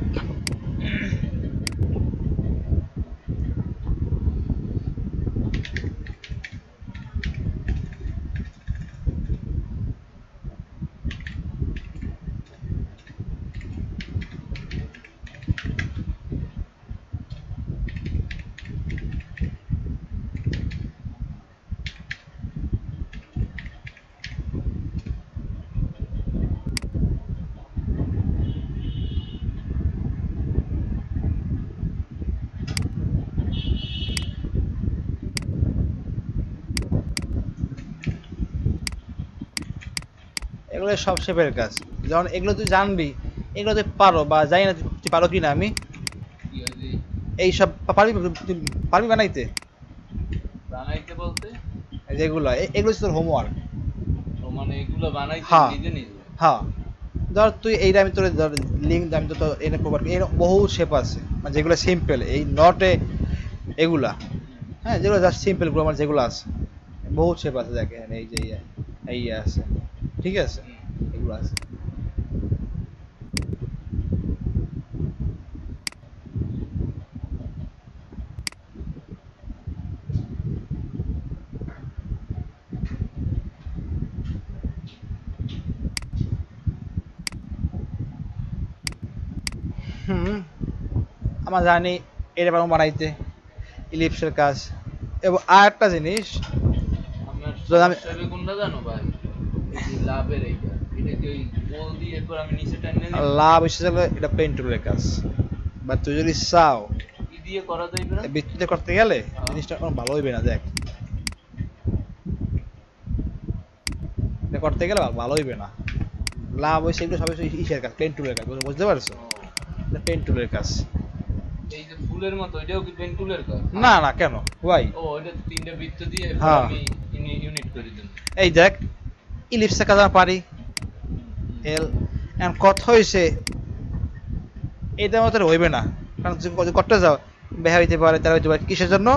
Speaker 1: এগুলো সব শেপের কাজ। যেমন এগুলো তুই জানবি, এগুলো তুই পারো বা জানি না তুই পারো কি না, আমি
Speaker 2: কি হয় যে
Speaker 1: এই সব পারবি, তুই পারবি বানাইতে
Speaker 2: বানাইতে বলতে?
Speaker 1: যেগুলো, এগুলো হচ্ছে তোর হোমওয়ার্ক।
Speaker 2: ও মানে এগুলো বানাইতে
Speaker 1: হ্যাঁ
Speaker 2: নিজে নিজে?
Speaker 1: হ্যাঁ, ধর তুই এইটা আমি তোর ধর লিঙ্ক আমি তো এনে প্রোভাইড করি, এর বহু শেপ আছে মানে যেগুলো সিম্পল, এই নটে এগুলা, হ্যাঁ যেগুলো জাস্ট সিম্পল গ্রামার যেগুলো আছে, বহু শেপ আছে দেখেন, এই যে এই আছে, ঠিক আছে,
Speaker 2: হুম,
Speaker 1: এগুলো আছে। হুম, আমরা জানি এটা পারবো বানাইতে, ইলিপসের কাজ। এবং আর একটা জিনিস,
Speaker 2: আমার
Speaker 1: যদি আমি
Speaker 2: সমস্যা হবে কোনটা জানো ভাই? এই যে লাভের এইটা, এটা কি ওই বল দিয়ে এরপর আমি নিচে টাইনে দিব?
Speaker 1: লাভ হিসেবে এটা পেইন্ট টুলের কাজ, বা তুই যদি চাও
Speaker 2: কি দিয়ে করা যাইবে না?
Speaker 1: বৃত্তিতে করতে গেলে
Speaker 2: হ্যাঁ।
Speaker 1: জিনিসটা কোনো ভালো হইবে না, দেখ এটা করতে গেলে ভালো হইবে না। লাভ হয়েছে এগুলো সব ইসের কাজ, পেইন্ট টুলের কাজ, বুঝতে পারছো?
Speaker 2: ও,
Speaker 1: এটা পেইন্ট টুলের কাজ।
Speaker 2: এই যে ফুলের মতো এটাও কি পেন টুলের কাজ?
Speaker 1: না না কেন ওয়াই,
Speaker 2: ও, এটা তিনটা বৃত্ত দিয়ে এরপর
Speaker 1: হ্যাঁ।
Speaker 2: আমি ইউনিট করে দিন।
Speaker 1: এই দেখ ইলিপসের কাজ আমরা পারি এল এন্ড কথা হইছে এটা মতো হইবে না, কারণ যদি করতে যাও বেহা হইতে পারে, তারা হইতে পারে, কিসের জন্য?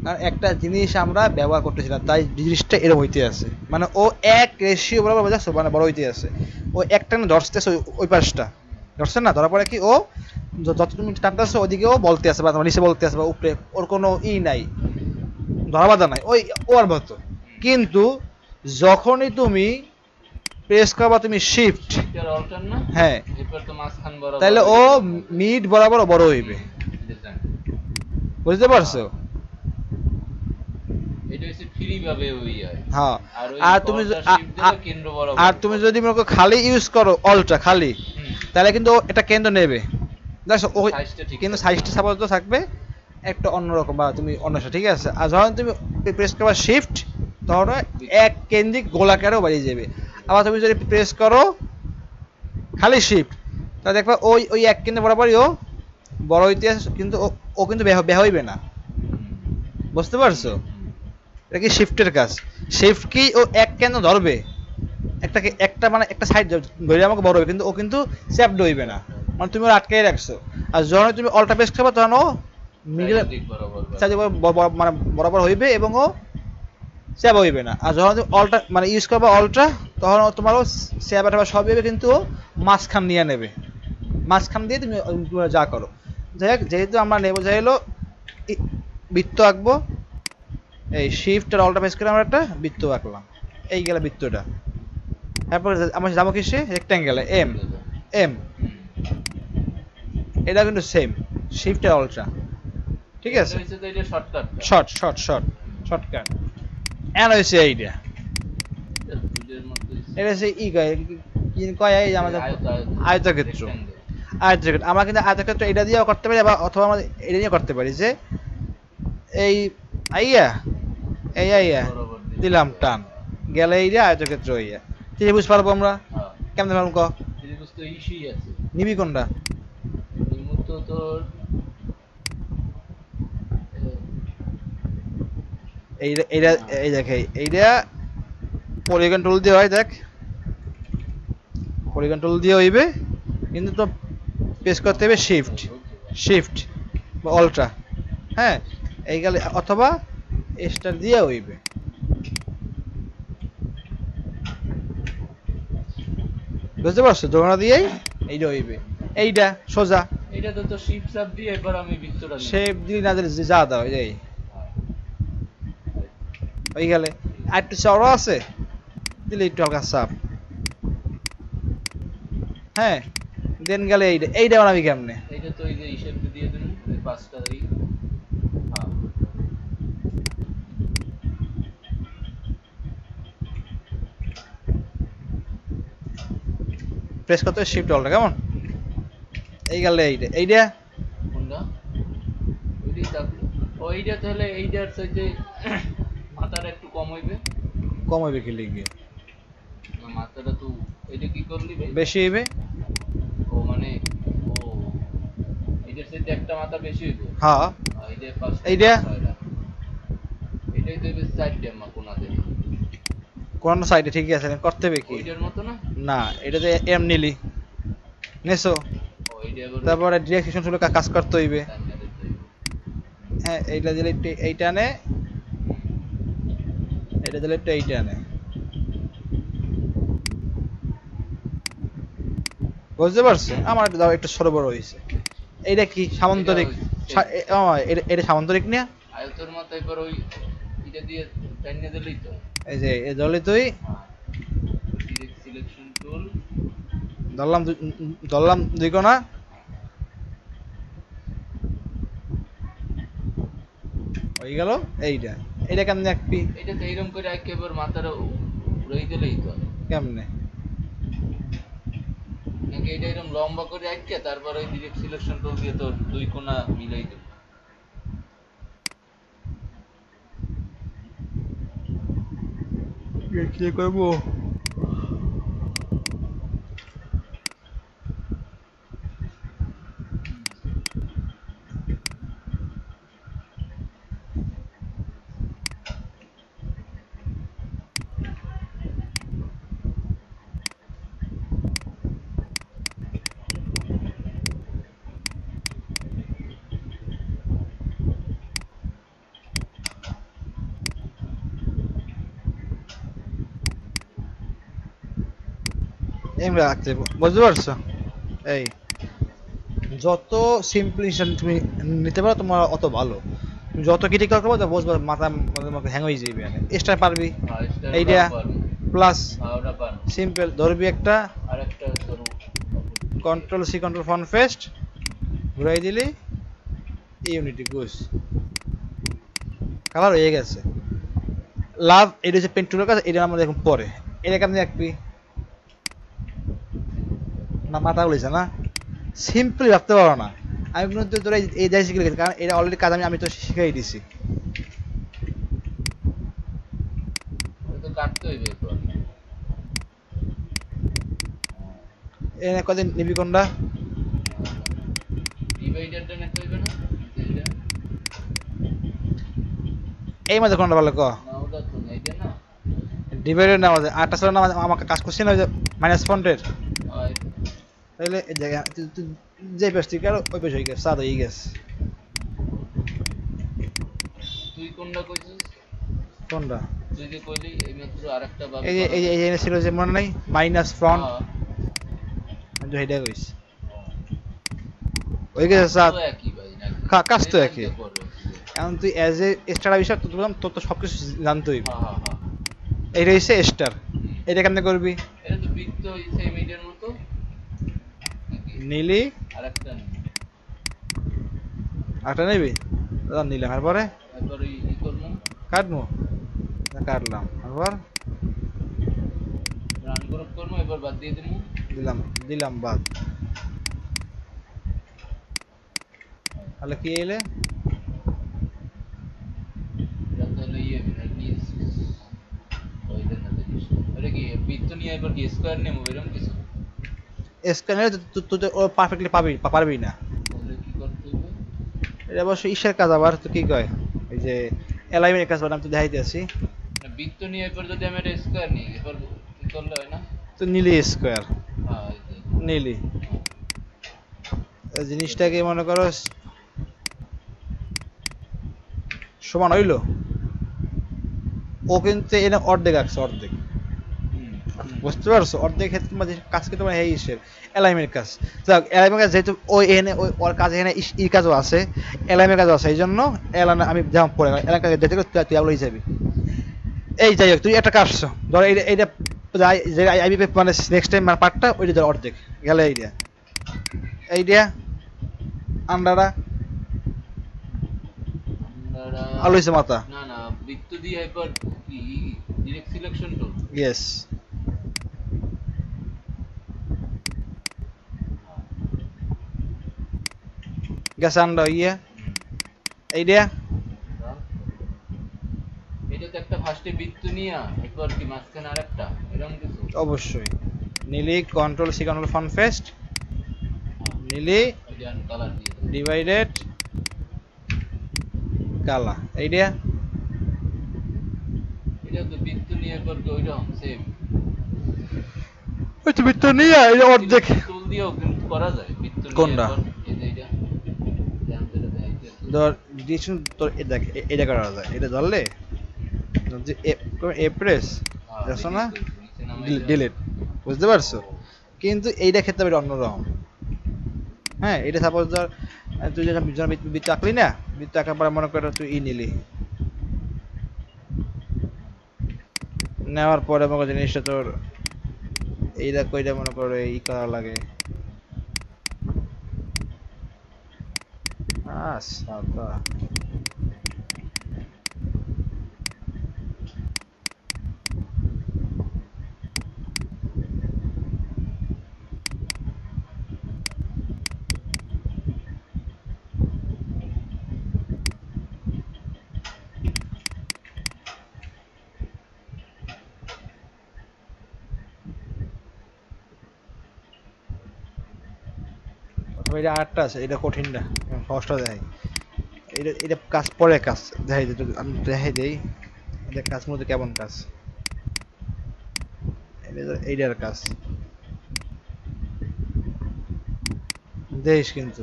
Speaker 1: কারণ একটা জিনিস আমরা ব্যবহার করতেছিলাম, তাই জিনিসটা এরকম হইতে আছে, মানে ও এক রেশিও বরাবর বোঝাচ্ছে, মানে বড় হইতে আছে, ও একটা না ধরতেছে ওই পাশটা, ধরছে না, ধরার পরে কি ও যত তুমি টানতেছো ওদিকে ও বলতে আছে, বা তোমার নিচে বলতে আছে, বা উপরে, ওর কোনো নাই, ধরা বাঁধা নাই, ওই ওর মতো। কিন্তু যখনই তুমি প্রেস করবা, তুমি শিফট,
Speaker 2: এটার অল্টার না,
Speaker 1: হ্যাঁ,
Speaker 2: এরপর তো মাঝখান বরাবর
Speaker 1: তাহলে ও মিড বরাবর বড় হইবে, বুঝতে পারছো?
Speaker 2: এটা হচ্ছে ফ্রি ভাবে ওই হয়।
Speaker 1: হ্যাঁ,
Speaker 2: আর ওই
Speaker 1: আর তুমি
Speaker 2: বলটা shift দিলে কেন্দ্র বরাবর।
Speaker 1: আর তুমি যদি মনে করো খালি ইউজ করো অলটা খালি,
Speaker 2: হুম,
Speaker 1: তাহলে কিন্তু ও এটা কেন্দ্র নেবে, দেখছো ও
Speaker 2: সাইজটা ঠিক
Speaker 1: কিন্তু
Speaker 2: থাকবে।
Speaker 1: সাইজটা সাপোজ থাকবে একটা অন্যরকম, বা তুমি অন্য ঠিক আছে। আর যখন তুমি প্রেস করবা শিফট, তখন ও এক কেন্দ্রিক গোলাকারেও বাড়িয়ে যাবে। আবার তুমি যদি প্রেস করো খালি শিফট, তাহলে দেখবা ওই ওই এক কেন্দ্র বরাবরই ও বড় হইতে আছে, কিন্তু ও কিন্তু বের হইবে না, বুঝতে পারছো? এটা কি শিফটের কাজ। শিফট কি ও এক কেন্দ্র ধরবে, একটা মানে একটা সাইড ধরে আমাকে বড় হবে, কিন্তু ও কিন্তু চ্যাপড হইবে না, মানে তুমি ওর আটকাই রাখছো। আর যখন তুমি অল্টা প্রেস করবে, তখন ও মিডল
Speaker 2: দিক বরাবর বা-
Speaker 1: সাইড মানে বরাবর হইবে, এবং ও চ্যাপ হইবে না। আর যখন তুমি অল্টা মানে ইউজ করবে অল্টা, তখন ও তোমারও চ্যাপ একটা সব হইবে, কিন্তু ও মাঝখান নিয়ে নেবে, মাঝখান দিয়ে তুমি তুমি যা করো। যাই হোক, যেহেতু আমরা নেবো যাই হলো বৃত্ত আঁকবো, এই শিফট আর অল্টা প্রেস করে আমরা একটা বৃত্ত আঁকলাম, এই গেল বৃত্তটা। তারপর আমরা যাবো কিসে, রেক্ট্যাঙ্গেলে, এম এম, এটা কিন্তু সেম শিফট আর অল্টা, ঠিক
Speaker 2: এটা
Speaker 1: আছে,
Speaker 2: হচ্ছে তো এটা শর্টকাট।
Speaker 1: শর্টকাট। এন হয়েছে এইটা,
Speaker 2: দুইটার মধ্যে
Speaker 1: এটা হচ্ছে ই কয়, কি কয় এই যে আমাদের আয়তক্ষেত্র। আয়তক্ষেত্র আমরা কিন্তু আয়তক্ষেত্র এটা দিয়েও করতে পারি, আবার অথবা আমরা এটা নিয়ে করতে পারি, যে এই আইয়া এই আইয়া
Speaker 2: বরাবর
Speaker 1: দিলাম টান, গেলে এইটা আয়তক্ষেত্র হইয়া ত্রিভুজ পারবো আমরা, কেমনে পারবো ক,
Speaker 2: ত্রিভুজ তো ইস্যুই আছে।
Speaker 1: নিবি কোনটা?
Speaker 2: নিম্নত তোর
Speaker 1: এইটা এইটা এই দেখ, এইটা পলিগন টুল দিয়ে হয়, দেখ পলিগন টুল দিয়ে হইবে, কিন্তু তো প্রেস করতে হবে শিফট বা অল্ট্রা, হ্যাঁ, এই গেলে, অথবা স্টার দিয়ে হইবে, বুঝতে পারছো? দোকানা দিয়েই এইটা হইবে, এইটা সোজা
Speaker 2: এটা তো তো শিফট চাপ দিয়ে এবার আমি বৃত্তটা নিব।
Speaker 1: শেপ দিলি না দিলে যা দাও এই ওই গেলে। আর একটু চড়া আছে, দিলে একটু হালকা চাপ, হ্যাঁ, দেন গেলে এইটা এইটা বানাবি কেমনে?
Speaker 2: এইটা তো এই যে হিসাব দিয়ে দেন, এই পাঁচটা এই হ্যাঁ
Speaker 1: প্রেস করতে হবে শিফট অল্টা, কেমন এই গেলে এইটা এইটা
Speaker 2: কোনটা ওইটাই থাকলো। ওইটা তাহলে এইটার চাইতে মাথাটা একটু কম হইবে
Speaker 1: কম হইবে কি লিখবে,
Speaker 2: না, মাথাটা তো এটা কি করলি ভাই?
Speaker 1: বেশি হইবে,
Speaker 2: ও মানে ও এইটার চাইতে একটা মাথা বেশি হইবে।
Speaker 1: হ্যাঁ
Speaker 2: এইটা পাঁচটা
Speaker 1: এইটা?
Speaker 2: ছয়টা। এটাই তো হইবে চারটে মা কোনাতে।
Speaker 1: কোন সাইডে ঠিক আছে, করতে হবে কি?
Speaker 2: ওইটার মতো না?
Speaker 1: না, এটাতে এম নিলি নেছো,
Speaker 2: ও এইটা আবার
Speaker 1: তারপরে ডিরেকশন শুলে কাজ করতে হইবে,
Speaker 2: টাইনারে দিতে হইবে।
Speaker 1: হ্যাঁ, এইটা দিলে একটু এইটা নে, এটা দিলে একটু এইটা নে, বুঝতে পারছো? আমার একটু দাও, একটু ছোট বড় হয়েছে। এইটা কি সামান্তরিক? এটা সামান্তরিক না,
Speaker 2: আয়তের মতো এবার ওই এটা দিয়ে টাইনে দিলেই তো।
Speaker 1: এই যে এই ধরলি তুই,
Speaker 2: ডিরেক্ট সিলেকশন টুল
Speaker 1: ধরলাম দুই কোণা, হয়ে গেল এইটা। এইটা কেমনে একপি,
Speaker 2: এটা তো এইরকম করে একেবারে মাথাটা উড়াই দিলেই তো।
Speaker 1: কেমনে?
Speaker 2: নাকি এটা এরকম লম্বা করে আঁকিয়ে তারপর ওই ডিরেক্ট সিলেকশন টুল দিয়ে তো দুই কোণা মিলাই দেব।
Speaker 1: কি করবো? এমনি রাখতে হবে, বুঝতে পারছো? এই যত সিম্পল তুমি নিতে পারো তোমার অত ভালো। তুমি যত ক্রিটিক্যাল করবো তো বুঝবা মাথা মাথা হ্যাং হয়ে যাবে। এক্সট্রা পারবি
Speaker 2: স্টার
Speaker 1: এইটা
Speaker 2: পারবো।
Speaker 1: প্লাস
Speaker 2: ওটা পারবো।
Speaker 1: সিম্পল ধরবি একটা
Speaker 2: আর একটা ধরো
Speaker 1: কন্ট্রোল সি কন্ট্রোল ফন ফেস্ট ঘুরাই দিলি ইউনিটি গুস কালার হয়ে গেছে। লাভ এটা হচ্ছে পেন্টুলের কাছে, এটা আমরা দেখুন পরে এটা কেমনি রাখবি না মাথা বলিস না সিম্পলি রাখতে পারো না। আমি কিন্তু তোরা এই যাই শিখে গেছি কারণ এটা অলরেডি কাজ আমি তো শিখাই দিছি।
Speaker 2: ওটা তো কাটতে হইবে তো।
Speaker 1: এনে কদিন নিবি কোনটা
Speaker 2: ডিভাইডারটা নিতে হইবে না এইটা?
Speaker 1: এই মধ্যে কোনটা ভালো ক
Speaker 2: না ওটা তো না, এইটা না।
Speaker 1: ডিভাইডেড না আমাদের আটটা ছিল না আমাকে কাজ করছি না মাইনাস ফন্টের
Speaker 2: আর
Speaker 1: তাহলে এই জায়গা তুই যে পেস তুই কারো ওই পেস হয়ে গেছে সাদ হয়ে গেছে।
Speaker 2: তুই কোনটা কইছিস?
Speaker 1: কোনটা
Speaker 2: তুই যে কইলি এই মাত্র আরেকটা ভাবে
Speaker 1: এই যে এই যে ছিল যে মনে নাই মাইনাস ফ্রন্ট
Speaker 2: হ্যাঁ,
Speaker 1: যে হেডা কইছি ওই গেছে সাদ
Speaker 2: একই ভাই নাকি?
Speaker 1: কাজ তো
Speaker 2: এটা
Speaker 1: একই।
Speaker 2: দিয়ে করো।
Speaker 1: এখন তুই অ্যাজ এ স্টার বিষয় তোর তো সবকিছু জানতে হইবে।
Speaker 2: হ্যাঁ হ্যাঁ হ্যাঁ।
Speaker 1: এইটা হচ্ছে স্টার এটা কেমনে করবি
Speaker 2: এটা তো বৃত্ত সেম এইটার মতো নাকি?
Speaker 1: নীলি
Speaker 2: আরেকটা নেই।
Speaker 1: আটা নিবি নিলাম তারপরে
Speaker 2: তারপর ই করবো,
Speaker 1: কাটবো কাটলাম তারপর
Speaker 2: রান গ্রুপ করবো, এবার বাদ দিয়ে দেবো।
Speaker 1: দিলাম দিলাম বাদ তাহলে কি এলে
Speaker 2: এটা তাহলে ইয়ে নিজ ওইটা না দেখিস। এটা কি বৃত্ত নিয়ে এবার কি স্কয়ার নেবো এরকম কিছু?
Speaker 1: স্ক্যানারে তুই তো ও পারফেক্টলি পারবি না।
Speaker 2: তাহলে কি করতে হবে?
Speaker 1: এটা অবশ্য ইসের কাজ আবার তো কি কয় এই যে অ্যালাইনমেন্টের কাজ আমি তো দেখাইতে আছি।
Speaker 2: না, বৃত্ত নিয়ে এবার যদি আমি একটা স্কয়ার নিই এবার কি করলে হয় না?
Speaker 1: তো নীলি স্কোয়ার
Speaker 2: হ্যাঁ এই যে,
Speaker 1: নীলি
Speaker 2: হ্যাঁ।
Speaker 1: এই জিনিসটাকে মনে করো সমান হইলো ও কিন্তু এনে অর্ধেক আছে অর্ধেক
Speaker 2: হুম, হুম।
Speaker 1: বুঝতে পারছো অর্ধেক ক্ষেত্রে তোমার যে কাজ কিন্তু তোমার এই ইসের অ্যালাইনমেন্ট কাজ যাক অ্যালাইনমেন্ট কাজ যেহেতু ওই এনে ওর কাজ এখানে ই কাজও আছে অ্যালাইনমেন্ট কাজও আছে এই জন্য অ্যালাইন আমি যেমন পড়ে অ্যালাইন কাজ যেতে তুই আলো যাবি। এই যাই হোক তুই একটা কাটছ ধর এইটা যে আইবি মানে নেক্সট টাইম মানে পার্টটা ওইটা ধর অর্ধেক গেলে এইটা আন্ডারা
Speaker 2: আপনারা
Speaker 1: আলো হয়েছে মাথা
Speaker 2: না না বৃত্ত দিয়ে এবার কি ডিরেক্ট সিলেকশন টুল।
Speaker 1: ইয়েস গেছে আন্ডা ইয়ে এইটা
Speaker 2: এটা তো একটা ফার্স্টে বৃত্ত নিয়া এরপর কি মাঝখানে আরেকটা এরকম কিছু?
Speaker 1: অবশ্যই নীলি কন্ট্রোল সি কন্ট্রোল ফন ফেস্ট নীলি
Speaker 2: ওইটা কালার দিয়ে দেবো।
Speaker 1: ডিভাইডেড কালা এইটা
Speaker 2: এটা তো বৃত্ত নিয়ে এরপর কি ওইটা সেম
Speaker 1: ওই তুমি তো নিয়ে এই অর্ধেক
Speaker 2: টুল দিয়েও কিন্তু করা যায় বৃত্ত নিয়ে
Speaker 1: কোনটা?
Speaker 2: এরপর এই যে এইটা জানতে দেখাইতে
Speaker 1: ধর ডিরেকশন তোর দেখ এটা করা যায় এটা ধরলে যে এ প্রেস দেখছো না ডিলিট বুঝতে পারছো কিন্তু এইটা ক্ষেত্রে এটা অন্যরকম। হ্যাঁ এটা সাপোজ ধর তুই যখন বৃত্ত আঁকলি না বৃত্ত আঁকার পরে মনে করে তুই ই নিলি নেওয়ার পরে মনে কর জিনিসটা তোর এইটা কইটা মনে করো ই করা লাগে সাদা অথবা এটা আটটা আছে এটা কঠিনটা সহজটা দেখাই এটা এটা কাজ পরে কাজ দেখাই দিই আমি দেখাই দেই এটা কাজ মধ্যে কেমন কাজ এইটার কাজ দেখিস কিন্তু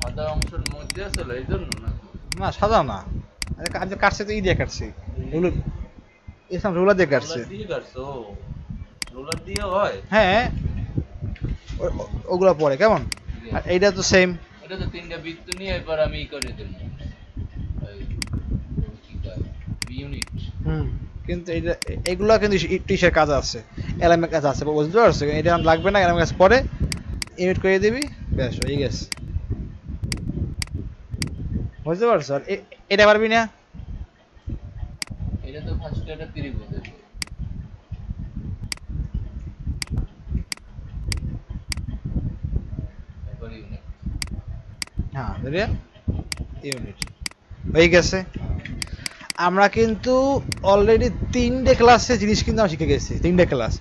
Speaker 2: সাদা অংশের মধ্যে আছে এই জন্য না?
Speaker 1: না সাদা না, আমি কাটছে তো ই দিয়ে কাটছি, এগুলো এসব রোলার দিয়ে কাটছে।
Speaker 2: রোলার দিয়ে কাটছো? রোলার দিয়ে হয়?
Speaker 1: হ্যাঁ ওগুলো পরে কেমন, আর এইটা তো সেম।
Speaker 2: এটা তো 3টা বৃত্ত নিয়ে এবার আমি ই করে দেব। এই কি কয় ইউনিট।
Speaker 1: কিন্তু এইটা এগুলো কিন্তু টিসের কাজ আছে, এলএমের কাজ আছে, বুঝতে পারছো? এটা আমার লাগবে না, এলএমের কাজ পরে ইউনিট করে দিবি, ব্যাস হয়ে গেছে। বুঝতে পারছো? আর এটা পারবি না?
Speaker 2: এটা তো ফার্স্ট এটা ত্রিভুজ আছে। এবার ইউনিট।
Speaker 1: হ্যাঁ ইউনিট হয়ে গেছে। আমরা কিন্তু অলরেডি 3টে ক্লাসে জিনিস কিন্তু আমরা শিখে গেছি, 3টে ক্লাস।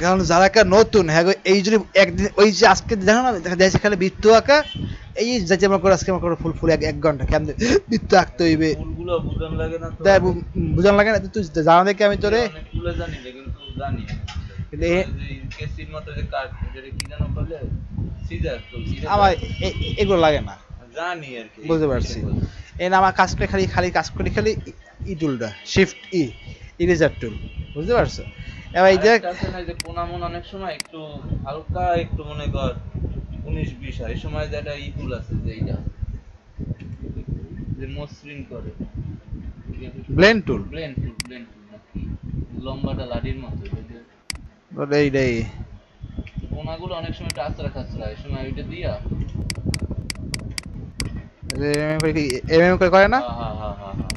Speaker 1: কারণ যারা একটা নতুন, হ্যাঁ এই যদি একদিন ওই যে আজকে দেখো না দেখা যায় সেখানে বৃত্ত আঁকা, এই যে যেমন করে আজকে আমার করে ফুল ফুল 1 ঘন্টা কেমন বৃত্ত আঁকতে হইবে,
Speaker 2: ফুলগুলো বুঝান লাগে না তো?
Speaker 1: তাই বুঝান লাগে না? তুই জানা দেখে আমি তোরে
Speaker 2: অনেকগুলো জানি না, কিন্তু জানি।
Speaker 1: কিন্তু
Speaker 2: কেসির মতো যে কাট যেটা কি জানো বলে সিজার, তো
Speaker 1: আমার এগুলো লাগে না,
Speaker 2: জানি আর কি।
Speaker 1: বুঝতে পারছি। এই না আমার কাজ করে খালি খালি কাজ করে খালি ই টুলটা শিফট ইরেজার টুল, বুঝতে পারছো? এবার এই যে
Speaker 2: আছে না যে কোনামন অনেক সময় একটু হালকা একটু মনে কর 19-20 হয়, এই সময় যেটা ই টুল আছে যে এইটা যে মসৃণ করে
Speaker 1: ব্লেন্ড টুল,
Speaker 2: ব্লেন্ড টুল নাকি লম্বাটা লাঠির মতো,
Speaker 1: এইটাই
Speaker 2: কোনাগুলো অনেক সময় একটু আঁচড়া খাচড়া, এই সময় ওইটা দিয়া
Speaker 1: এমএম করে করে না।
Speaker 2: হ্যাঁ হ্যাঁ হ্যাঁ হ্যাঁ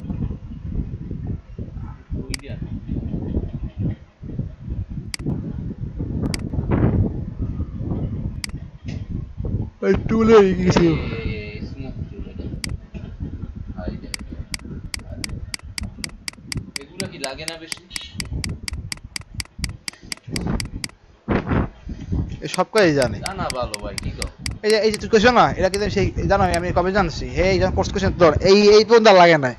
Speaker 2: ওইটা
Speaker 1: ওই টুলে কিছু
Speaker 2: স্মুথ টুল এটা। আর এইটা এগুলো কি লাগে না বেশি?
Speaker 1: সব কাজই জানে।
Speaker 2: জানা ভালো ভাই, কি কও?
Speaker 1: এই যে তুই কোশ্চেন না, এটা কিন্তু সেই জানো আমি কবে জানছি, হে এই কোর্স কোশ্চেন তোর এই পর্যন্ত লাগে না,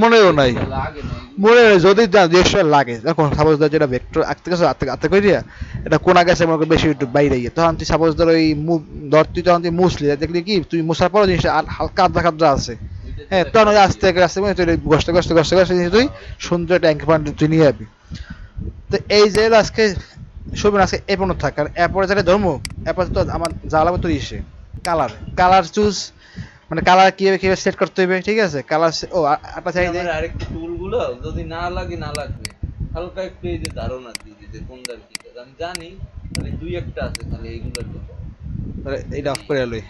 Speaker 1: মনেও নাই,
Speaker 2: লাগে না
Speaker 1: মনে হয় যদি দেড়শো লাগে, যখন সাপোজ ধর যেটা ভেক্টর আঁকতে গেছো আঁকতে করে দিয়া এটা কোনা গেছে মনে কর বেশি একটু বাইরে গিয়ে, তখন তুই সাপোজ ধর ওই ধর তুই তখন তুই মুছলি, দেখলি কি তুই মুছার পরও জিনিসটা হালকা আদ্রা খাদ্রা আছে, হ্যাঁ তখন ওই আস্তে আস্তে তুই গসতে গসতে গসতে গসতে তুই সুন্দর একটা অ্যাঙ্ক পয়েন্ট তুই নিয়ে যাবি। তো এই যে আজকে শুনবেন, আজকে এ পর্যন্ত থাক, কারণ এরপরে যেটা ধর্ম, এরপরে তো আমার যা লাগবে তোর ইসে কালার চুজ, মানে কালার কিভাবে কিভাবে সেট করতে হবে, ঠিক আছে? কালার ও একটা চাই
Speaker 2: আমার আরেকটু টুলগুলো যদি না লাগে না লাগবে হালকা একটু এই যে ধারণা দিয়ে দিতে কোনটার কি কাজ আমি জানি, মানে দুই একটা আছে খালি এইগুলোর কথা।
Speaker 1: এইটা অফ করে লই।